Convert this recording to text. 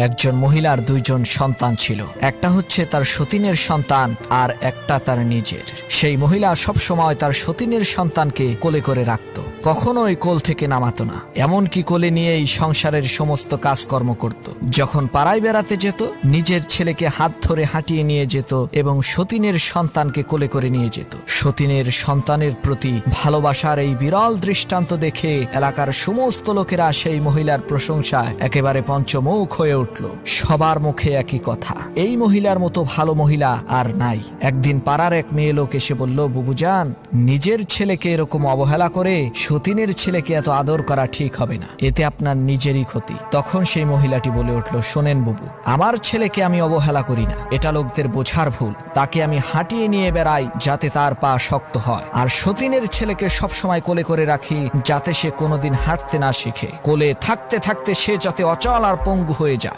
একজন মহিলার দুইজন সন্তান ছিল, একটা হচ্ছে তার সতীনের সন্তান আর একটা তার নিজের। সেই মহিলা সব সময় তার সতীনের সন্তানকে কোলে করে রাখত, কখনোই কোল থেকে নামাতো না, এমনকি কোলে নিয়েই সংসারের সমস্ত কাজকর্ম করত। যখন পাড়ায় বেড়াতে যেত নিজের ছেলেকে হাত ধরে হাঁটিয়ে নিয়ে যেত এবং সতীনের সন্তানকে কোলে করে নিয়ে যেত। সতীনের সন্তানের প্রতি ভালোবাসার এই বিরল দৃষ্টান্ত দেখে এলাকার সমস্ত লোকেরা সেই মহিলার প্রশংসায় একেবারে পঞ্চমুখ হয়ে উঠল। সবার মুখে একই কথা, এই মহিলার মতো ভালো মহিলা আর নাই। একদিন পাড়ার এক মেয়ে লোক এসে বলল, বুবুজান, নিজের ছেলেকে এরকম অবহেলা করে সতীনের ছেলেকে এত আদর করা ঠিক হবে না, এতে আপনার নিজেরই ক্ষতি। তখন সেই মহিলাটি বলে উঠল, শোনেন বুবু, আমার ছেলেকে আমি অবহেলা করি না, এটা লোকদের বোঝার ভুল। তাকে আমি হাঁটিয়ে নিয়ে বেড়াই যাতে তার পা শক্ত হয়, আর সতীনের ছেলেকে সবসময় কোলে করে রাখি যাতে সে কোনোদিন হাঁটতে না শিখে, কোলে থাকতে থাকতে সে যাতে অচল আর পঙ্গু হয়ে যায়।